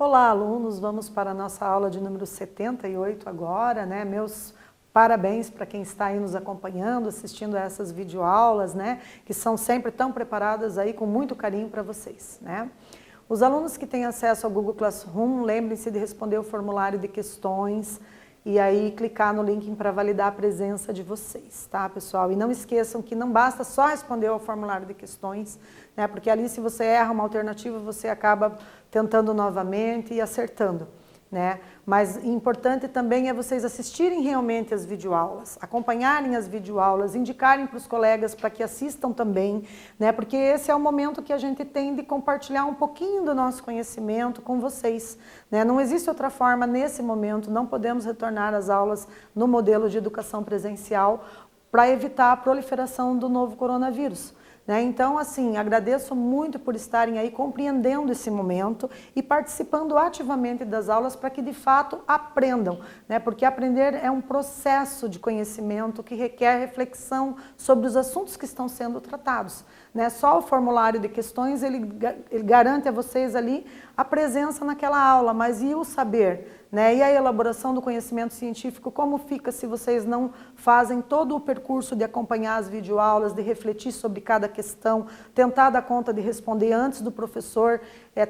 Olá, alunos! Vamos para a nossa aula de número 78 agora, né? Meus parabéns para quem está aí nos acompanhando, assistindo a essas videoaulas, né? Que são sempre tão preparadas aí com muito carinho para vocês, né? Os alunos que têm acesso ao Google Classroom, lembrem-se de responder o formulário de questões e aí clicar no link para validar a presença de vocês, tá, pessoal? E não esqueçam que não basta só responder ao formulário de questões, né? Porque ali, se você erra uma alternativa, você acaba tentando novamente e acertando, né? Mas importante também é vocês assistirem realmente as videoaulas, acompanharem as videoaulas, indicarem para os colegas para que assistam também, né? Porque esse é o momento que a gente tem de compartilhar um pouquinho do nosso conhecimento com vocês, né? Não existe outra forma nesse momento, não podemos retornar às aulas no modelo de educação presencial para evitar a proliferação do novo coronavírus. Então, assim, agradeço muito por estarem aí compreendendo esse momento e participando ativamente das aulas para que, de fato, aprendam, né? Porque aprender é um processo de conhecimento que requer reflexão sobre os assuntos que estão sendo tratados, né? Só o formulário de questões, ele garante a vocês ali a presença naquela aula, mas e o saber? Né? E a elaboração do conhecimento científico, como fica se vocês não fazem todo o percurso de acompanhar as videoaulas, de refletir sobre cada questão, tentar dar conta de responder antes do professor,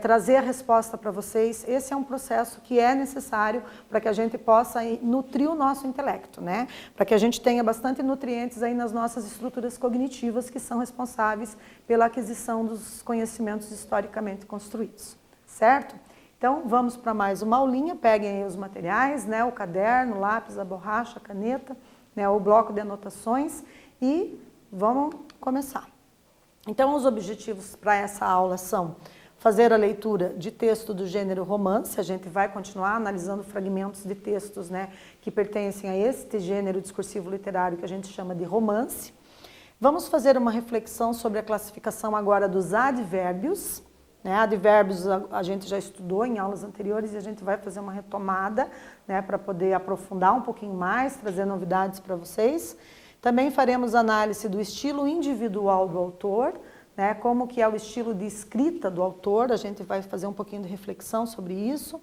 trazer a resposta para vocês? Esse é um processo que é necessário para que a gente possa nutrir o nosso intelecto, né? Para que a gente tenha bastante nutrientes aí nas nossas estruturas cognitivas que são responsáveis pela aquisição dos conhecimentos historicamente construídos, certo? Então, vamos para mais uma aulinha, peguem aí os materiais, né, o caderno, o lápis, a borracha, a caneta, né, o bloco de anotações e vamos começar. Então, os objetivos para essa aula são fazer a leitura de texto do gênero romance, a gente vai continuar analisando fragmentos de textos, né, que pertencem a este gênero discursivo literário que a gente chama de romance. Vamos fazer uma reflexão sobre a classificação agora dos advérbios. Advérbios a gente já estudou em aulas anteriores e a gente vai fazer uma retomada, né, para poder aprofundar um pouquinho mais, trazer novidades para vocês. Também faremos análise do estilo individual do autor, né, como que é o estilo de escrita do autor, a gente vai fazer um pouquinho de reflexão sobre isso.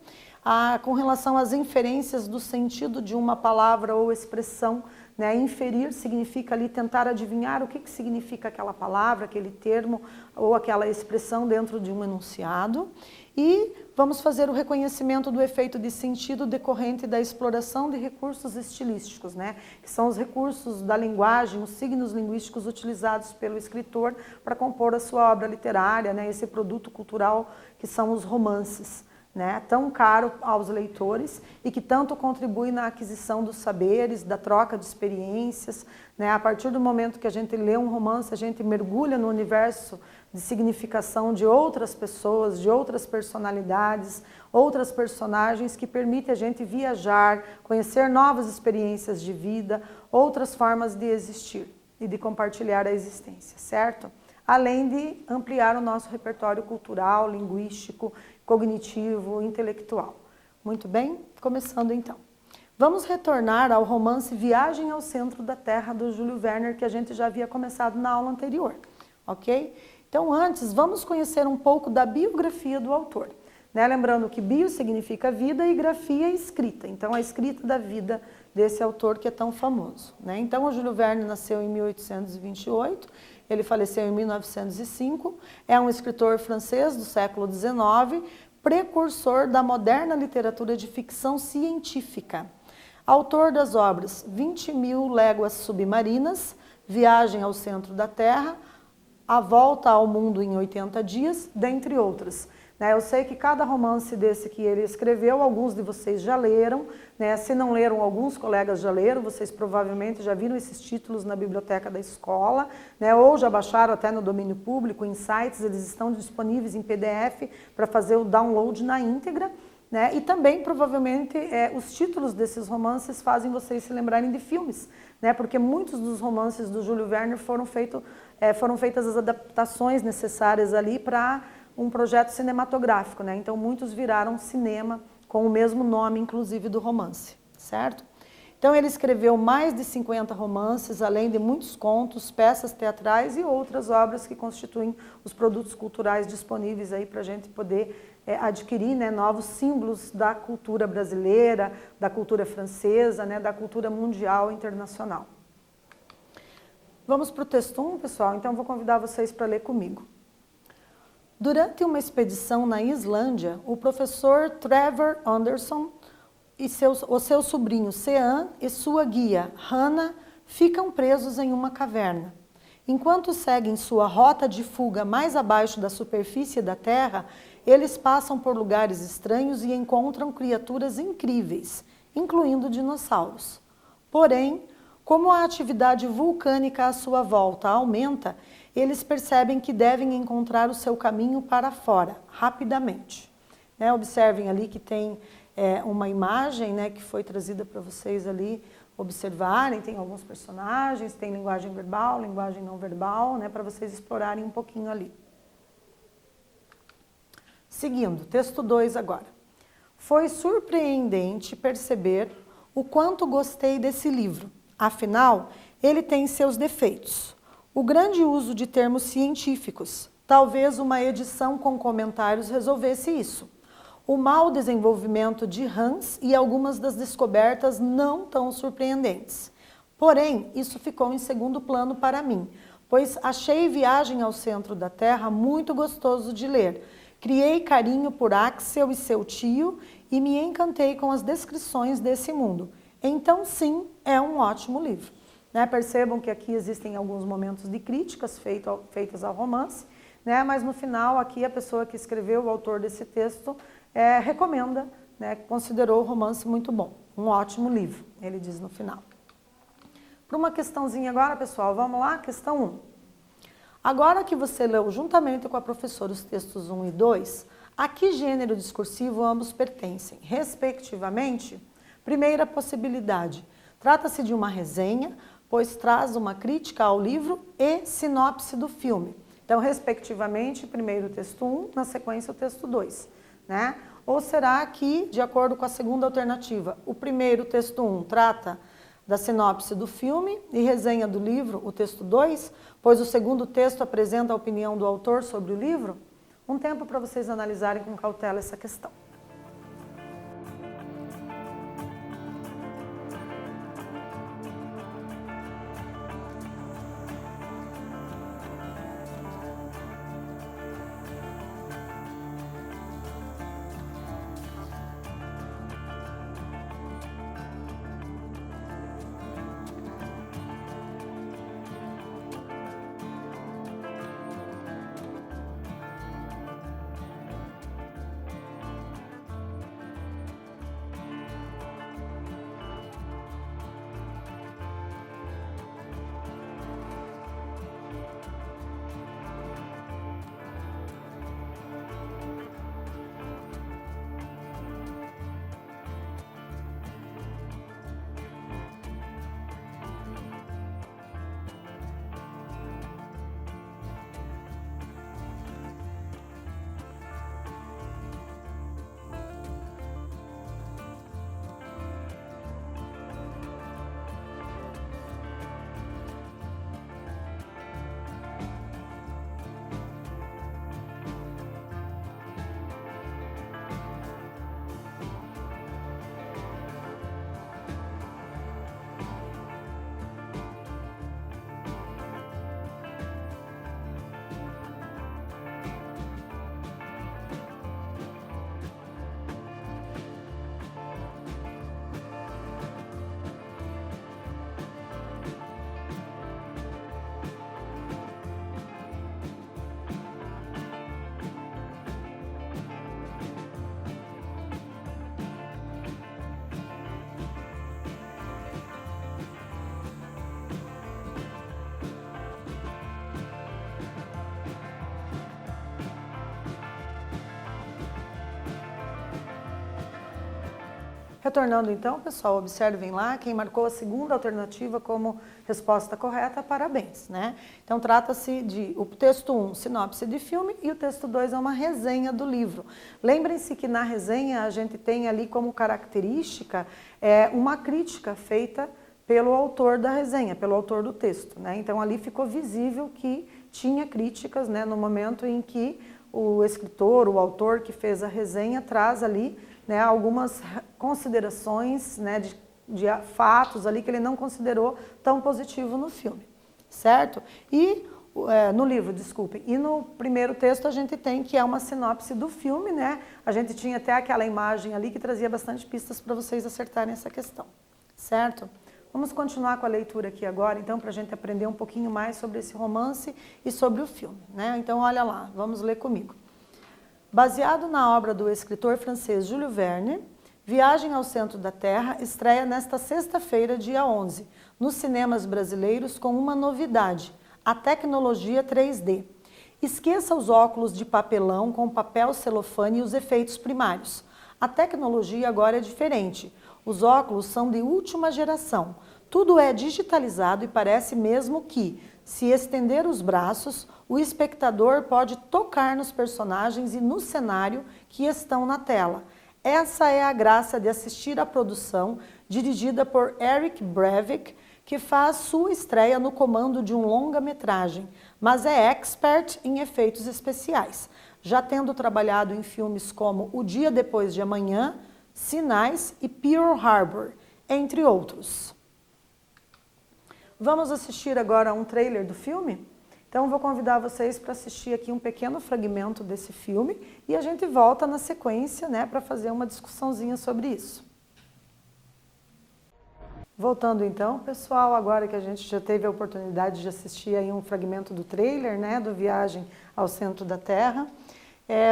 Com relação às inferências do sentido de uma palavra ou expressão, né, inferir significa ali tentar adivinhar o que significa aquela palavra, aquele termo ou aquela expressão dentro de um enunciado. E vamos fazer o reconhecimento do efeito de sentido decorrente da exploração de recursos estilísticos, né, que são os recursos da linguagem, os signos linguísticos utilizados pelo escritor para compor a sua obra literária, né, esse produto cultural que são os romances, né, tão caro aos leitores e que tanto contribui na aquisição dos saberes, da troca de experiências, né? A partir do momento que a gente lê um romance, a gente mergulha no universo de significação de outras pessoas, de outras personalidades, outras personagens que permite a gente viajar, conhecer novas experiências de vida, outras formas de existir e de compartilhar a existência, certo? Além de ampliar o nosso repertório cultural, linguístico, cognitivo, intelectual. Muito bem? Começando então. Vamos retornar ao romance Viagem ao Centro da Terra, do Júlio Verne, que a gente já havia começado na aula anterior, ok? Então, antes, vamos conhecer um pouco da biografia do autor, né? Lembrando que bio significa vida e grafia escrita, então a escrita da vida desse autor que é tão famoso, né? Então, o Júlio Verne nasceu em 1828, ele faleceu em 1905, é um escritor francês do século XIX, precursor da moderna literatura de ficção científica. Autor das obras 20.000 Léguas Submarinas, Viagem ao Centro da Terra, A Volta ao Mundo em 80 Dias, dentre outras. Eu sei que cada romance desse que ele escreveu, alguns de vocês já leram, né? Se não leram, alguns colegas já leram, vocês provavelmente já viram esses títulos na biblioteca da escola, né? Ou já baixaram até no domínio público, em sites, eles estão disponíveis em PDF para fazer o download na íntegra, né? E também, provavelmente, os títulos desses romances fazem vocês se lembrarem de filmes, né? Porque muitos dos romances do Júlio Verne foram feitas as adaptações necessárias ali para um projeto cinematográfico, né? Então muitos viraram cinema com o mesmo nome, inclusive, do romance, certo? Então ele escreveu mais de 50 romances, além de muitos contos, peças teatrais e outras obras que constituem os produtos culturais disponíveis aí para a gente poder adquirir, né, novos símbolos da cultura brasileira, da cultura francesa, né, da cultura mundial e internacional. Vamos para o texto 1, pessoal? Então vou convidar vocês para ler comigo. Durante uma expedição na Islândia, o professor Trevor Anderson o seu sobrinho Sean e sua guia, Hannah, ficam presos em uma caverna. Enquanto seguem sua rota de fuga mais abaixo da superfície da Terra, eles passam por lugares estranhos e encontram criaturas incríveis, incluindo dinossauros. Porém, como a atividade vulcânica à sua volta aumenta, eles percebem que devem encontrar o seu caminho para fora, rapidamente. Observem ali que tem uma imagem, né, que foi trazida para vocês ali observarem, tem alguns personagens, tem linguagem verbal, linguagem não verbal, né, para vocês explorarem um pouquinho ali. Seguindo, texto 2 agora. Foi surpreendente perceber o quanto gostei desse livro. Afinal, ele tem seus defeitos. O grande uso de termos científicos. Talvez uma edição com comentários resolvesse isso. O mau desenvolvimento de Hans e algumas das descobertas não tão surpreendentes. Porém, isso ficou em segundo plano para mim, pois achei Viagem ao Centro da Terra muito gostoso de ler. Criei carinho por Axel e seu tio e me encantei com as descrições desse mundo. Então, sim, é um ótimo livro. Percebam que aqui existem alguns momentos de críticas feitas ao romance, mas no final aqui a pessoa que escreveu, o autor desse texto, recomenda, considerou o romance muito bom, um ótimo livro, ele diz no final. Para uma questãozinha agora, pessoal, vamos lá, questão 1. Agora que você leu juntamente com a professora os textos 1 e 2, a que gênero discursivo ambos pertencem? Respectivamente, primeira possibilidade, trata-se de uma resenha, pois traz uma crítica ao livro e sinopse do filme. Então, respectivamente, primeiro o texto 1, na sequência o texto 2. Ou será que, de acordo com a segunda alternativa, o primeiro texto 1 trata da sinopse do filme e resenha do livro, o texto 2, pois o segundo texto apresenta a opinião do autor sobre o livro? Um tempo para vocês analisarem com cautela essa questão. Retornando então, pessoal, observem lá, quem marcou a segunda alternativa como resposta correta, parabéns, né? Então trata-se de o texto 1, sinopse de filme, e o texto 2 é uma resenha do livro. Lembrem-se que na resenha a gente tem ali como característica uma crítica feita pelo autor da resenha, pelo autor do texto, né? Então ali ficou visível que tinha críticas, né, no momento em que o escritor, o autor que fez a resenha traz ali, né, algumas considerações, né, de fatos ali que ele não considerou tão positivo no filme, certo? E no livro, desculpem. E no primeiro texto a gente tem que é uma sinopse do filme, né? A gente tinha até aquela imagem ali que trazia bastante pistas para vocês acertarem essa questão, certo? Vamos continuar com a leitura aqui agora, então, para a gente aprender um pouquinho mais sobre esse romance e sobre o filme, né? Então, olha lá, vamos ler comigo. Baseado na obra do escritor francês Jules Verne, Viagem ao Centro da Terra estreia nesta sexta-feira, dia 11, nos cinemas brasileiros com uma novidade, a tecnologia 3D. Esqueça os óculos de papelão com papel celofane e os efeitos primários. A tecnologia agora é diferente. Os óculos são de última geração. Tudo é digitalizado e parece mesmo que, se estender os braços, o espectador pode tocar nos personagens e no cenário que estão na tela. Essa é a graça de assistir à produção, dirigida por Eric Breivik, que faz sua estreia no comando de um longa-metragem, mas é expert em efeitos especiais, já tendo trabalhado em filmes como O Dia Depois de Amanhã, Sinais e Pearl Harbor, entre outros. Vamos assistir agora a um trailer do filme? Então vou convidar vocês para assistir aqui um pequeno fragmento desse filme e a gente volta na sequência, né, para fazer uma discussãozinha sobre isso. Voltando então, pessoal, agora que a gente já teve a oportunidade de assistir aí um fragmento do trailer, né, do Viagem ao Centro da Terra,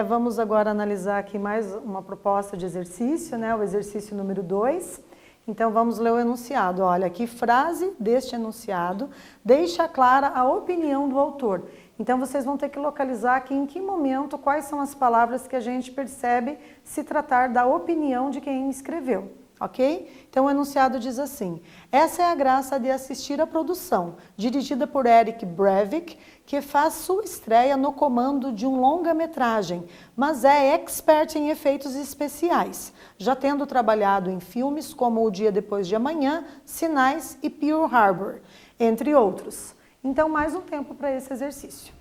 vamos agora analisar aqui mais uma proposta de exercício, né, o exercício número 2. Então vamos ler o enunciado. Olha, que frase deste enunciado deixa clara a opinião do autor. Então vocês vão ter que localizar aqui em que momento, quais são as palavras que a gente percebe se tratar da opinião de quem escreveu. Ok? Então o enunciado diz assim: essa é a graça de assistir à produção, dirigida por Eric Breivik, que faz sua estreia no comando de um longa-metragem, mas é expert em efeitos especiais, já tendo trabalhado em filmes como O Dia Depois de Amanhã, Sinais e Pearl Harbor, entre outros. Então mais um tempo para esse exercício.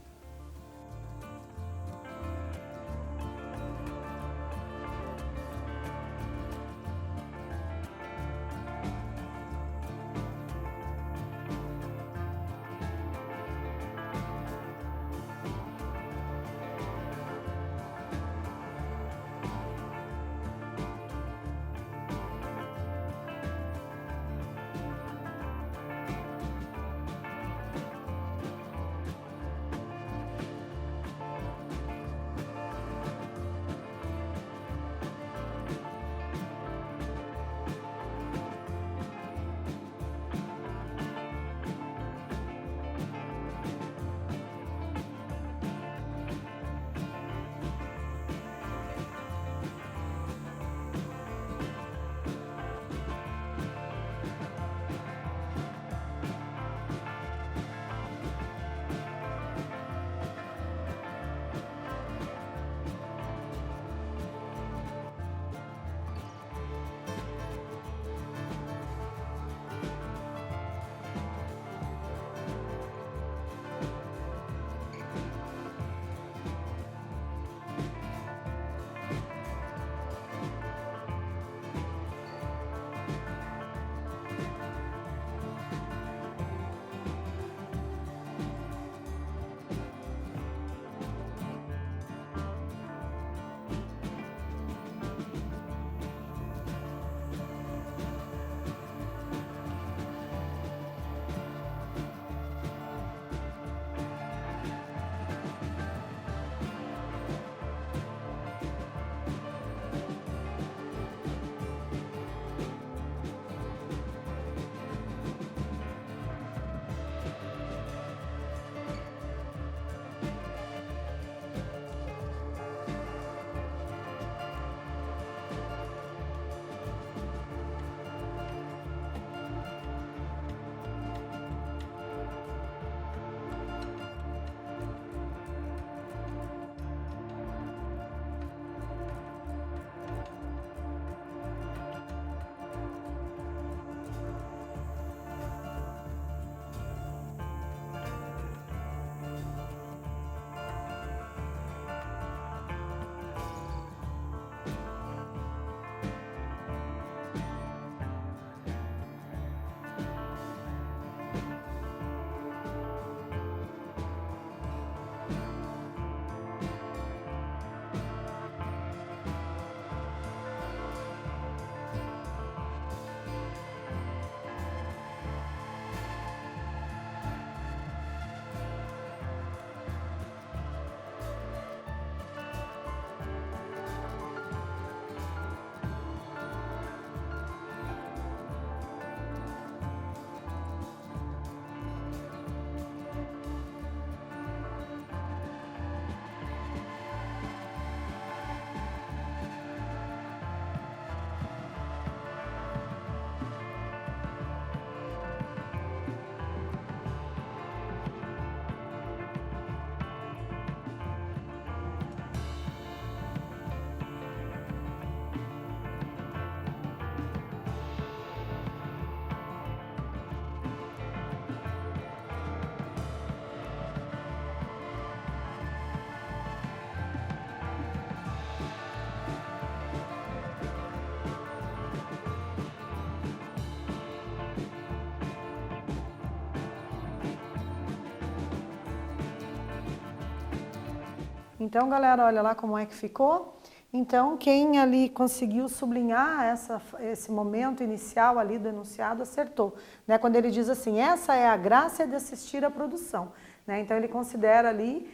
Então, galera, olha lá como é que ficou. Então, quem ali conseguiu sublinhar esse momento inicial ali do enunciado acertou, né? Quando ele diz assim, essa é a graça de assistir à produção, né? Então, ele considera ali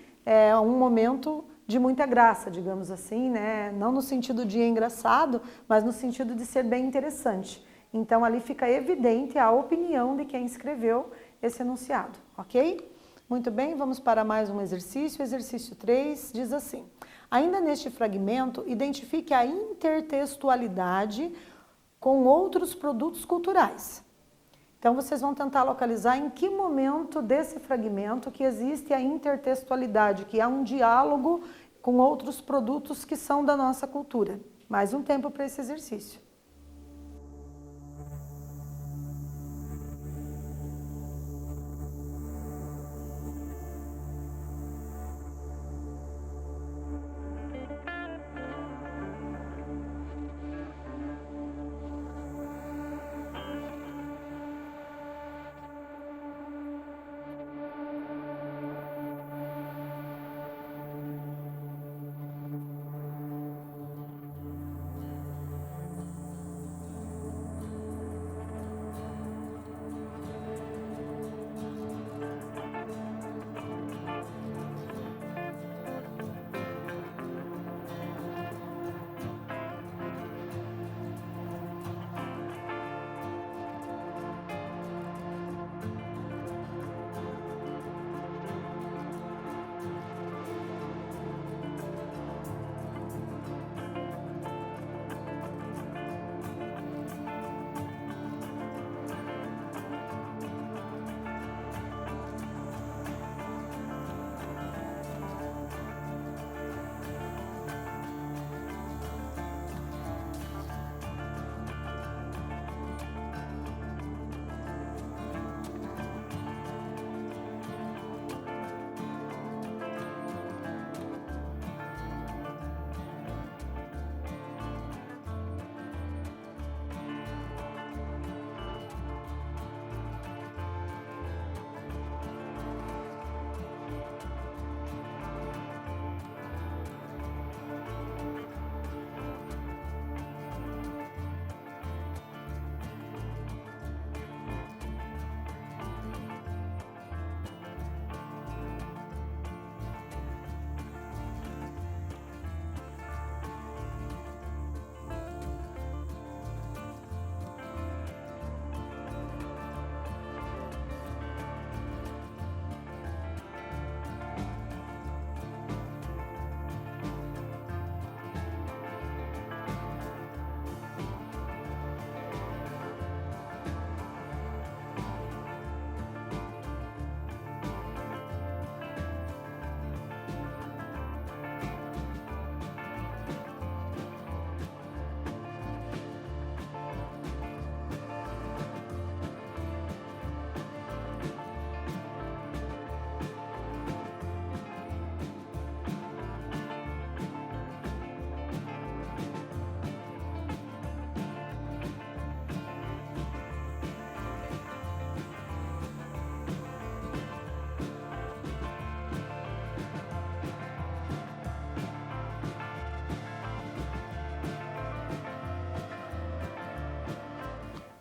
um momento de muita graça, digamos assim, né? Não no sentido de engraçado, mas no sentido de ser bem interessante. Então, ali fica evidente a opinião de quem escreveu esse enunciado, ok? Muito bem, vamos para mais um exercício. O exercício 3 diz assim, ainda neste fragmento, identifique a intertextualidade com outros produtos culturais. Então, vocês vão tentar localizar em que momento desse fragmento que existe a intertextualidade, que há um diálogo com outros produtos que são da nossa cultura. Mais um tempo para esse exercício.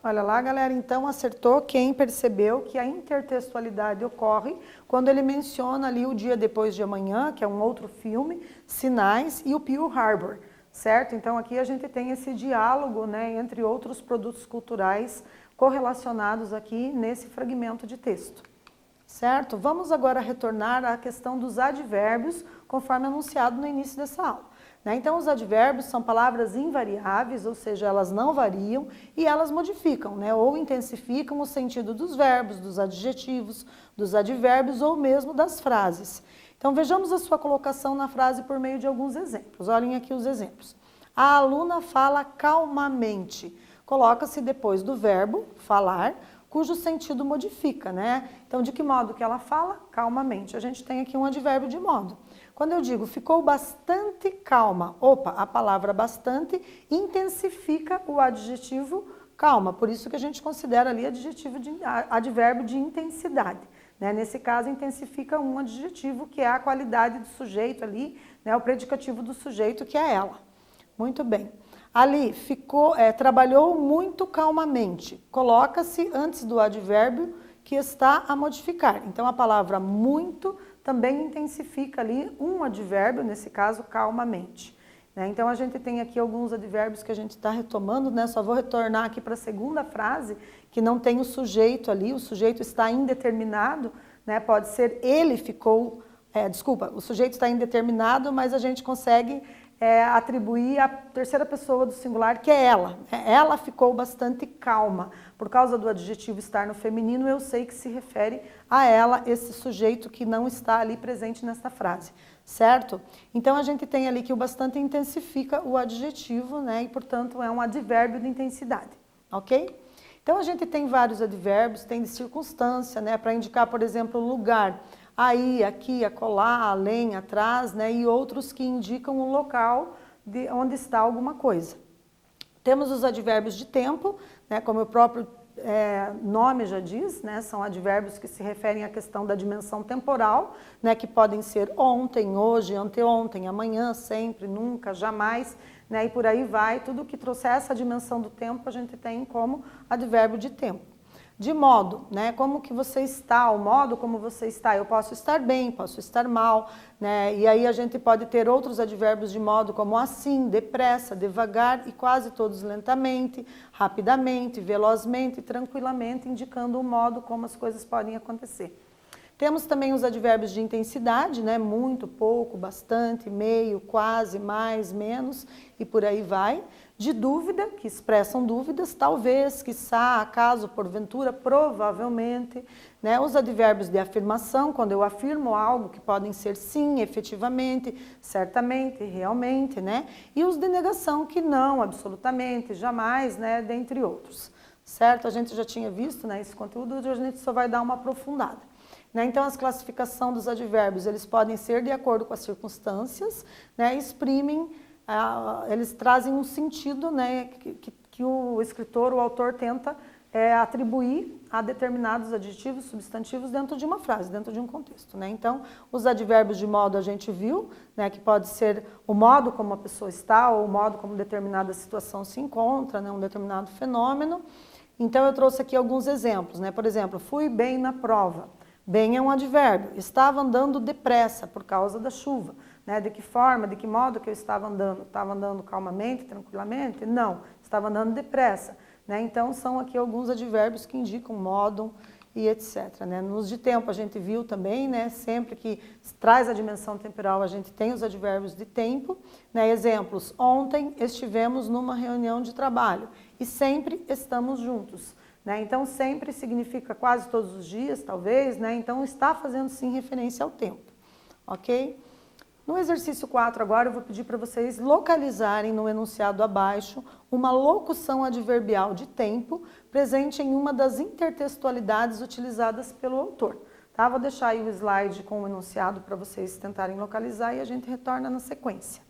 Olha lá, galera, então acertou quem percebeu que a intertextualidade ocorre quando ele menciona ali O Dia Depois de Amanhã, que é um outro filme, Sinais e o Pearl Harbor, certo? Então aqui a gente tem esse diálogo, né, entre outros produtos culturais correlacionados aqui nesse fragmento de texto, certo? Vamos agora retornar à questão dos advérbios, conforme anunciado no início dessa aula. Então, os advérbios são palavras invariáveis, ou seja, elas não variam e elas modificam, né, ou intensificam o sentido dos verbos, dos adjetivos, dos advérbios ou mesmo das frases. Então, vejamos a sua colocação na frase por meio de alguns exemplos. Olhem aqui os exemplos. A aluna fala calmamente. Coloca-se depois do verbo falar, cujo sentido modifica, né? Então, de que modo que ela fala? Calmamente. A gente tem aqui um advérbio de modo. Quando eu digo ficou bastante calma, opa, a palavra bastante intensifica o adjetivo calma, por isso que a gente considera ali advérbio de intensidade, né? Nesse caso, intensifica um adjetivo, que é a qualidade do sujeito ali, né? O predicativo do sujeito, que é ela. Muito bem. Ali, trabalhou muito calmamente. Coloca-se antes do advérbio que está a modificar. Então, a palavra muito também intensifica ali um advérbio, nesse caso, calmamente. Né? Então, a gente tem aqui alguns advérbios que a gente está retomando, né? Só vou retornar aqui para a segunda frase, que não tem o sujeito ali, o sujeito está indeterminado, né? Pode ser ele ficou, o sujeito está indeterminado, mas a gente consegue atribuir a terceira pessoa do singular, que é ela. Ela ficou bastante calma. Por causa do adjetivo estar no feminino, eu sei que se refere a ela, esse sujeito que não está ali presente nesta frase, certo? Então, a gente tem ali que o bastante intensifica o adjetivo, né? E, portanto, é um advérbio de intensidade, ok? Então, a gente tem vários advérbios, tem de circunstância, né? Para indicar, por exemplo, lugar. Aí, aqui, acolá, além, atrás, né? E outros que indicam o local de onde está alguma coisa. Temos os advérbios de tempo, né? Como o próprio nome já diz, né? São advérbios que se referem à questão da dimensão temporal, né? Que podem ser ontem, hoje, anteontem, amanhã, sempre, nunca, jamais, né? E por aí vai. Tudo que trouxer essa dimensão do tempo a gente tem como advérbio de tempo. De modo, né? Como que você está, o modo como você está. Eu posso estar bem, posso estar mal, né? E aí a gente pode ter outros advérbios de modo como assim, depressa, devagar e quase todos lentamente, rapidamente, velozmente, tranquilamente, indicando o modo como as coisas podem acontecer. Temos também os advérbios de intensidade, né? Muito, pouco, bastante, meio, quase, mais, menos e por aí vai. De dúvida, que expressam dúvidas, talvez, quiçá, acaso, porventura, provavelmente, né? Os advérbios de afirmação, quando eu afirmo algo, que podem ser sim, efetivamente, certamente, realmente, né? E os de negação, que não, absolutamente, jamais, né? Dentre outros, certo? A gente já tinha visto, né, esse conteúdo, hoje a gente só vai dar uma aprofundada. Né? Então, a classificação dos advérbios, eles podem ser de acordo com as circunstâncias, né? Exprimem, eles trazem um sentido, né? que o escritor, o autor tenta atribuir a determinados adjetivos, substantivos dentro de uma frase, dentro de um contexto. Né? Então, os advérbios de modo a gente viu, né? Que pode ser o modo como a pessoa está ou o modo como determinada situação se encontra, né? Um determinado fenômeno. Então, eu trouxe aqui alguns exemplos. Né? Por exemplo, fui bem na prova. Bem é um advérbio. Estava andando depressa por causa da chuva. Né? De que forma, de que modo que eu estava andando? Estava andando calmamente, tranquilamente? Não, estava andando depressa. Né? Então, são aqui alguns advérbios que indicam modo e etc. Né? Nos de tempo, a gente viu também, né? Sempre que traz a dimensão temporal, a gente tem os advérbios de tempo. Né? Exemplos, ontem estivemos numa reunião de trabalho e sempre estamos juntos. Né? Então, sempre significa quase todos os dias, talvez, né? Então, está fazendo sim referência ao tempo, ok? No exercício 4 agora, eu vou pedir para vocês localizarem no enunciado abaixo uma locução adverbial de tempo presente em uma das intertextualidades utilizadas pelo autor. Tá? Vou deixar aí o slide com o enunciado para vocês tentarem localizar e a gente retorna na sequência.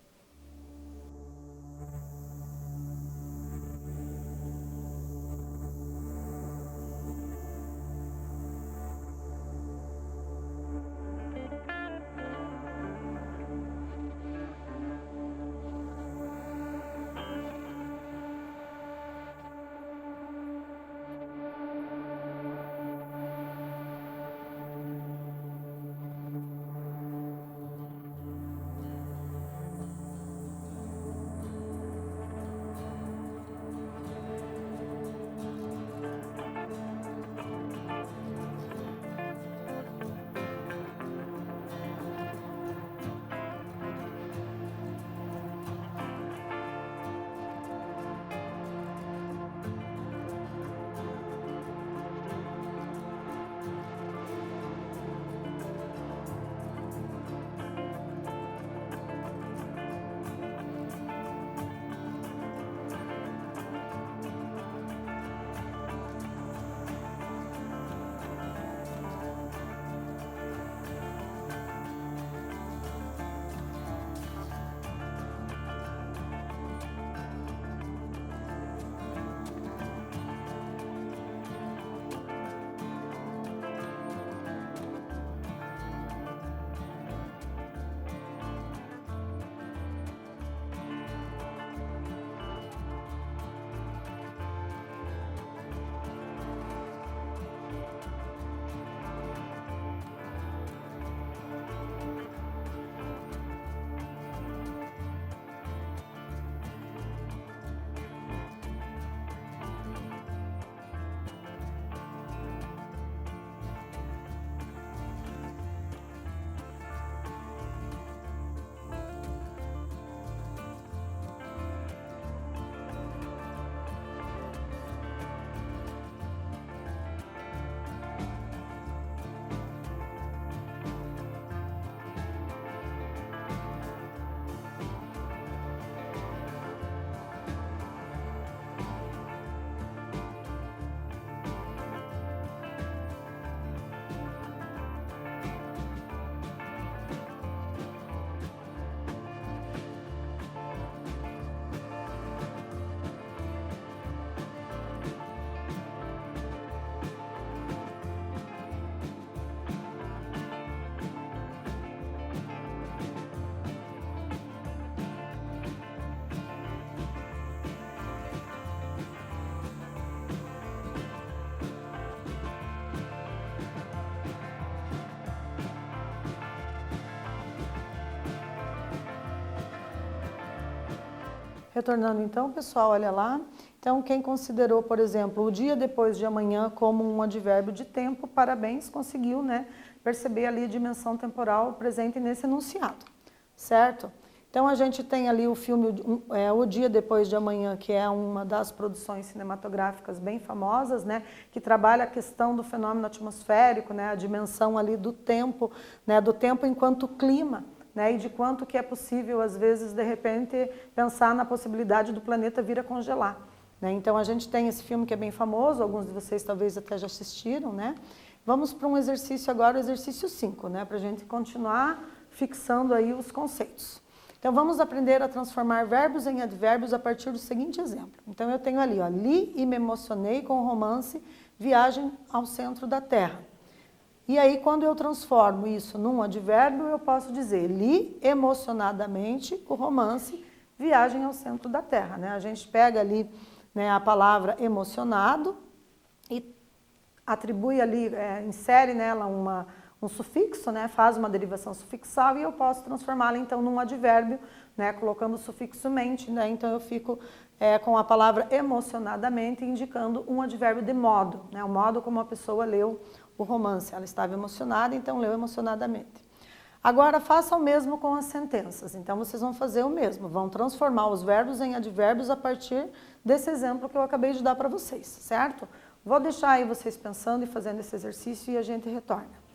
Retornando então, pessoal, olha lá. Então, quem considerou, por exemplo, o dia depois de amanhã como um advérbio de tempo, parabéns, conseguiu, né, perceber ali a dimensão temporal presente nesse enunciado, certo? Então, a gente tem ali o filme O Dia Depois de Amanhã, que é uma das produções cinematográficas bem famosas, né, que trabalha a questão do fenômeno atmosférico, né, a dimensão ali do tempo, né, do tempo enquanto clima, né, e de quanto que é possível, às vezes, de repente, pensar na possibilidade do planeta vir a congelar. Né? Então, a gente tem esse filme que é bem famoso, alguns de vocês talvez até já assistiram, né? Vamos para um exercício agora, o exercício 5, né, para a gente continuar fixando aí os conceitos. Então, vamos aprender a transformar verbos em advérbios a partir do seguinte exemplo. Então, eu tenho ali, ó, li e me emocionei com o romance Viagem ao Centro da Terra. E aí, quando eu transformo isso num advérbio, eu posso dizer, li emocionadamente o romance Viagem ao Centro da Terra. Né? A gente pega ali, né, a palavra emocionado e atribui ali, insere nela um sufixo, né, faz uma derivação sufixal e eu posso transformá-la então num advérbio, né, colocando o sufixo mente, né, então eu fico com a palavra emocionadamente indicando um advérbio de modo, né, o modo como a pessoa leu o romance. Ela estava emocionada, então leu emocionadamente. Agora faça o mesmo com as sentenças. Então vocês vão fazer o mesmo, vão transformar os verbos em advérbios a partir desse exemplo que eu acabei de dar para vocês, certo? Vou deixar aí vocês pensando e fazendo esse exercício e a gente retorna.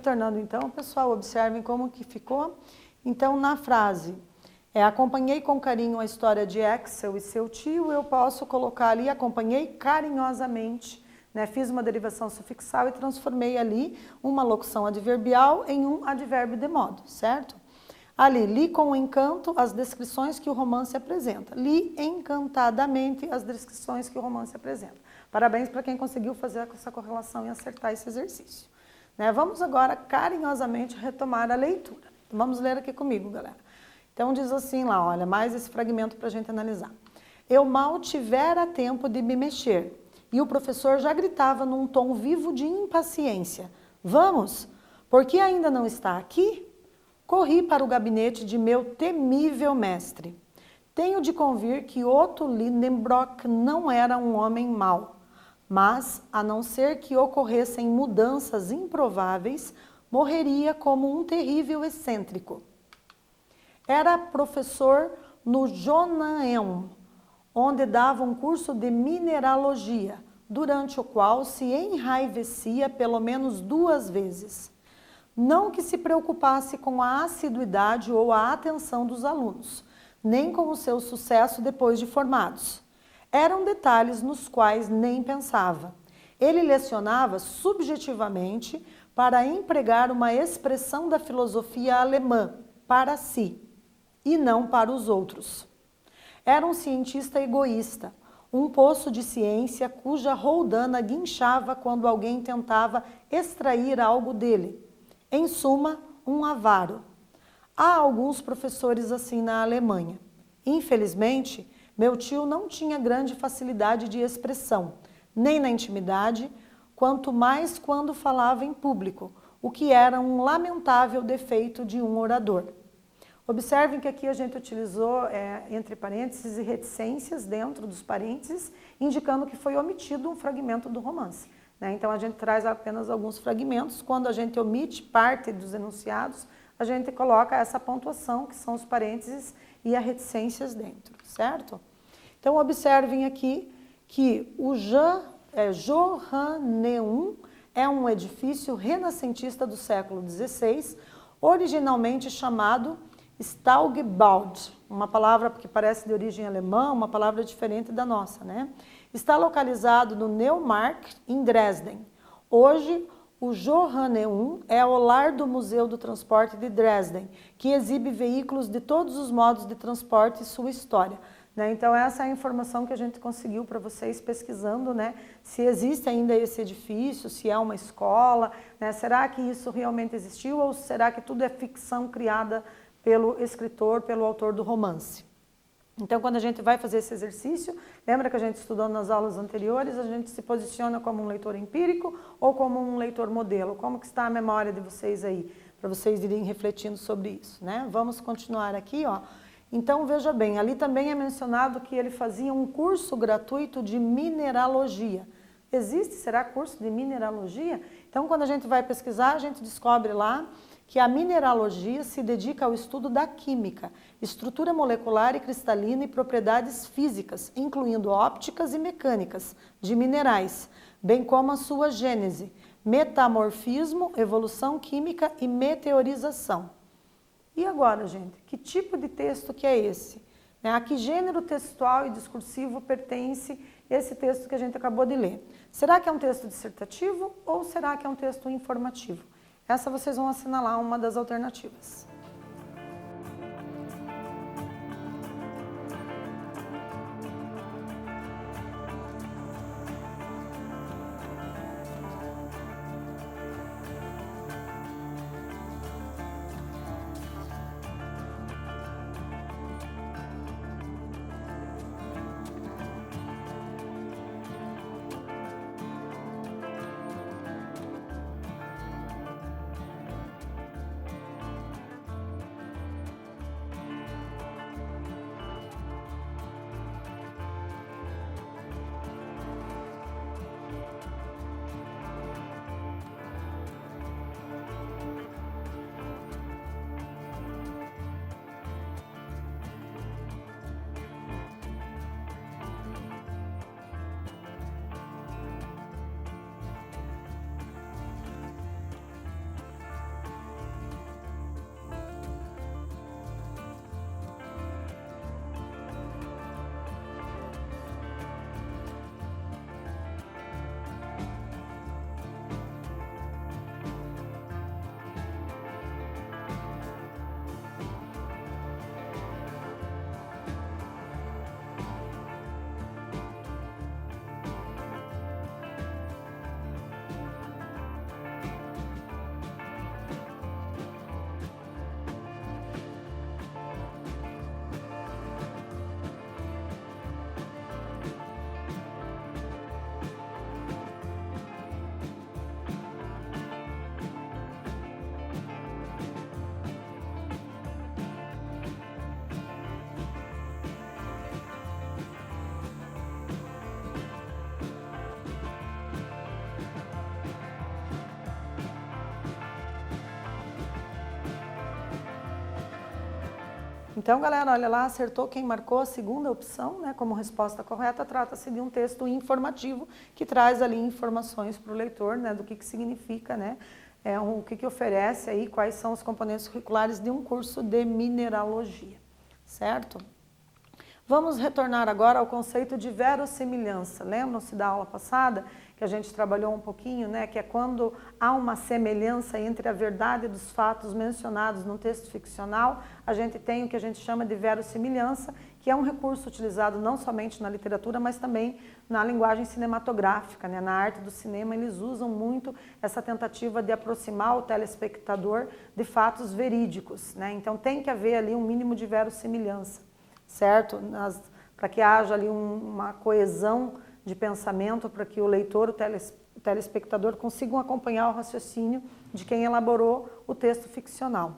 Retornando então, pessoal, observem como que ficou. Então, na frase, acompanhei com carinho a história de Axel e seu tio, eu posso colocar ali, acompanhei carinhosamente, né? Fiz uma derivação sufixal e transformei ali uma locução adverbial em um advérbio de modo, certo? Ali, li com encanto as descrições que o romance apresenta. Li encantadamente as descrições que o romance apresenta. Parabéns para quem conseguiu fazer essa correlação e acertar esse exercício. Né? Vamos agora carinhosamente retomar a leitura. Vamos ler aqui comigo, galera. Então diz assim lá, olha, mais esse fragmento para a gente analisar. Eu mal tivera tempo de me mexer e o professor já gritava num tom vivo de impaciência. Vamos, por que ainda não está aqui? Corri para o gabinete de meu temível mestre. Tenho de convir que Otto Lidenbrock não era um homem mau, mas, a não ser que ocorressem mudanças improváveis, morreria como um terrível excêntrico. Era professor no Jonaeum, onde dava um curso de mineralogia, durante o qual se enraivecia pelo menos 2 vezes. Não que se preocupasse com a assiduidade ou a atenção dos alunos, nem com o seu sucesso depois de formados. Eram detalhes nos quais nem pensava. Ele lecionava subjetivamente para empregar uma expressão da filosofia alemã, para si, e não para os outros. Era um cientista egoísta, um poço de ciência cuja roldana guinchava quando alguém tentava extrair algo dele. Em suma, um avaro. Há alguns professores assim na Alemanha. Infelizmente, meu tio não tinha grande facilidade de expressão, nem na intimidade, quanto mais quando falava em público, o que era um lamentável defeito de um orador. Observem que aqui a gente utilizou entre parênteses e reticências dentro dos parênteses, indicando que foi omitido um fragmento do romance. Então, a gente traz apenas alguns fragmentos. Quando a gente omite parte dos enunciados, a gente coloca essa pontuação, que são os parênteses e as reticências dentro, certo? Então, observem aqui que o Johanneum é um edifício renascentista do século XVI, originalmente chamado Staugebaude, uma palavra que parece de origem alemã, uma palavra diferente da nossa, né? Está localizado no Neumarkt, em Dresden. Hoje, o Johanneum é o lar do Museu do Transporte de Dresden, que exibe veículos de todos os modos de transporte e sua história. Então, essa é a informação que a gente conseguiu para vocês pesquisando, né? Se existe ainda esse edifício, se é uma escola, né? Será que isso realmente existiu ou será que tudo é ficção criada pelo escritor, pelo autor do romance? Então, quando a gente vai fazer esse exercício, lembra que a gente estudou nas aulas anteriores, a gente se posiciona como um leitor empírico ou como um leitor modelo? Como que está a memória de vocês aí, para vocês irem refletindo sobre isso, né? Vamos continuar aqui, ó. Então, veja bem, ali também é mencionado que ele fazia um curso gratuito de mineralogia. Existe, será, curso de mineralogia? Então, quando a gente vai pesquisar, a gente descobre lá que a mineralogia se dedica ao estudo da química, estrutura molecular e cristalina e propriedades físicas, incluindo ópticas e mecânicas, de minerais, bem como a sua gênese, metamorfismo, evolução química e meteorização. E agora, gente, que tipo de texto que é esse? A que gênero textual e discursivo pertence esse texto que a gente acabou de ler? Será que é um texto dissertativo ou será que é um texto informativo? Essa vocês vão assinalar uma das alternativas. Então, galera, olha lá, acertou quem marcou a segunda opção, né, como resposta correta. Trata-se de um texto informativo que traz ali informações para o leitor, né, do que significa, né, o que oferece aí, quais são os componentes curriculares de um curso de mineralogia, certo? Vamos retornar agora ao conceito de verossimilhança. Lembram-se da aula passada que a gente trabalhou um pouquinho, né? Que é quando há uma semelhança entre a verdade dos fatos mencionados no texto ficcional, a gente tem o que a gente chama de verossimilhança, que é um recurso utilizado não somente na literatura, mas também na linguagem cinematográfica, né? Na arte do cinema, eles usam muito essa tentativa de aproximar o telespectador de fatos verídicos, né? Então tem que haver ali um mínimo de verossimilhança, certo? Para que haja ali uma coesão de pensamento, para que o leitor, o telespectador consigam acompanhar o raciocínio de quem elaborou o texto ficcional.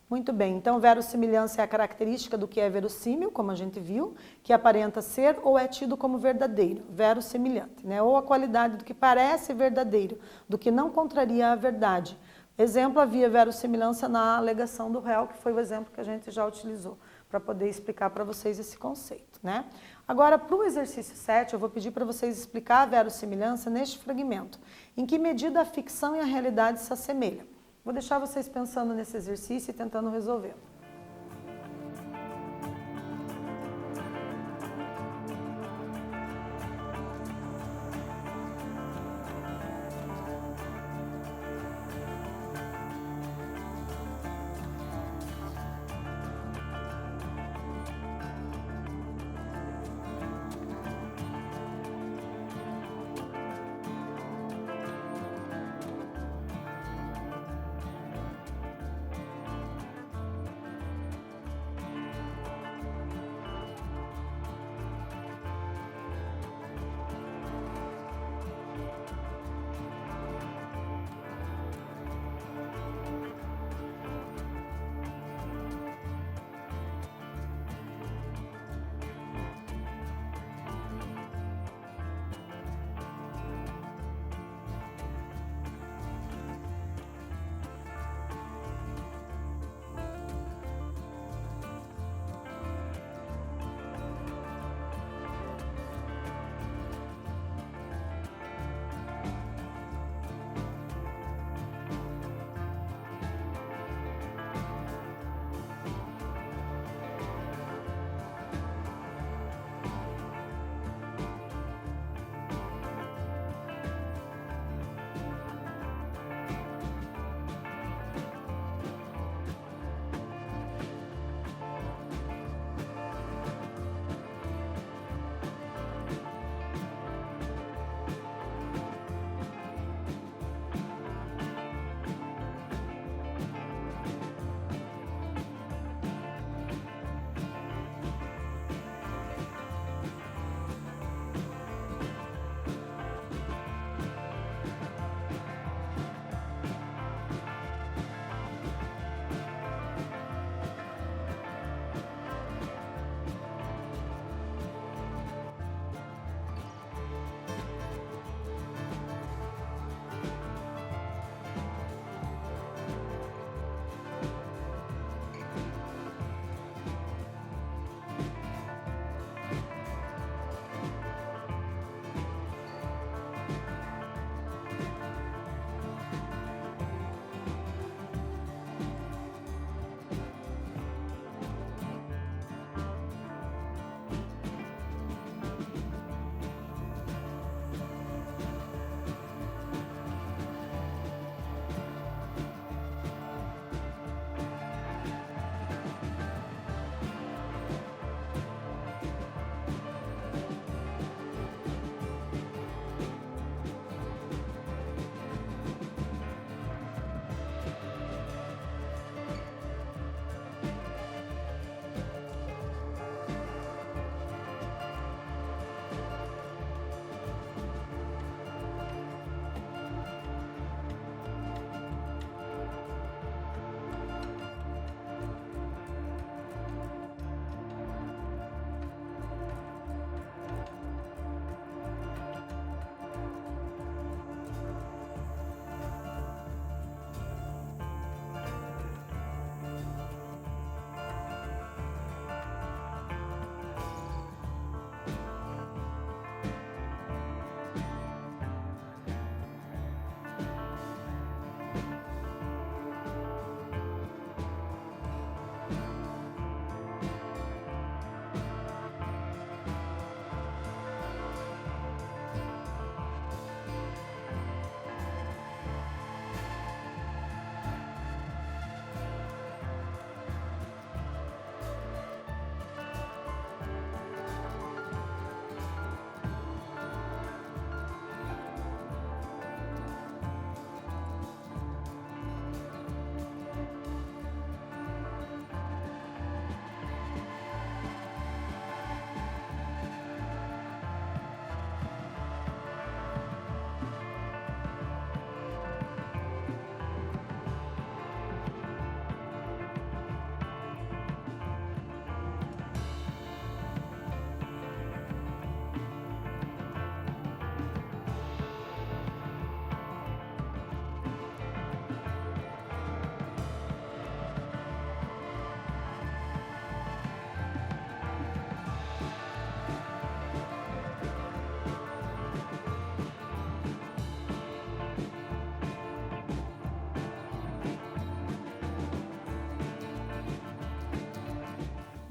Muito bem, então verossimilhança é a característica do que é verossímil, como a gente viu, que aparenta ser ou é tido como verdadeiro, verossimilhante, né? Ou a qualidade do que parece verdadeiro, do que não contraria a verdade. Exemplo, havia verossimilhança na alegação do réu, que foi o exemplo que a gente já utilizou para poder explicar para vocês esse conceito, né? Agora, para o exercício 7, eu vou pedir para vocês explicar a verossimilhança neste fragmento. Em que medida a ficção e a realidade se assemelham? Vou deixar vocês pensando nesse exercício e tentando resolvê-lo.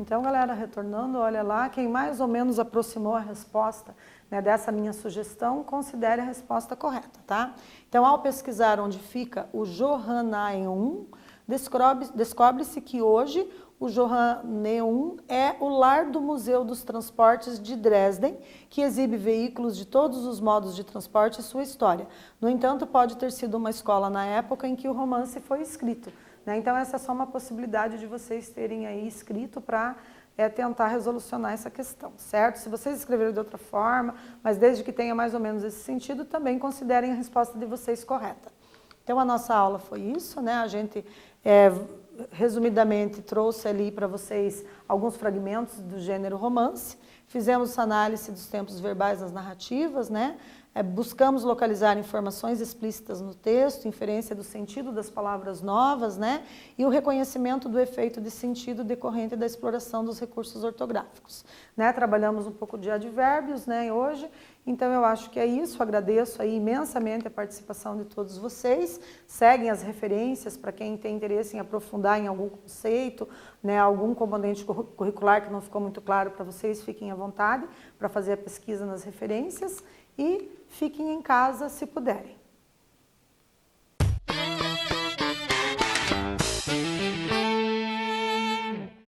Então, galera, retornando, olha lá, quem mais ou menos aproximou a resposta, né, dessa minha sugestão, considere a resposta correta, tá? Então, ao pesquisar onde fica o Johannæum, descobre-se que hoje o Johannæum é o lar do Museu dos Transportes de Dresden, que exibe veículos de todos os modos de transporte e sua história. No entanto, pode ter sido uma escola na época em que o romance foi escrito, né? Então, essa é só uma possibilidade de vocês terem aí escrito para tentar resolucionar essa questão, certo? Se vocês escreveram de outra forma, mas desde que tenha mais ou menos esse sentido, também considerem a resposta de vocês correta. Então, a nossa aula foi isso, né? A gente, resumidamente, trouxe ali para vocês alguns fragmentos do gênero romance, fizemos análise dos tempos verbais nas narrativas, né? Buscamos localizar informações explícitas no texto, inferência do sentido das palavras novas, né? E o reconhecimento do efeito de sentido decorrente da exploração dos recursos ortográficos, né? Trabalhamos um pouco de advérbios, né, hoje, então eu acho que é isso. Agradeço aí imensamente a participação de todos vocês. Seguem as referências para quem tem interesse em aprofundar em algum conceito, né, algum componente curricular que não ficou muito claro para vocês, fiquem à vontade para fazer a pesquisa nas referências. E fiquem em casa se puderem.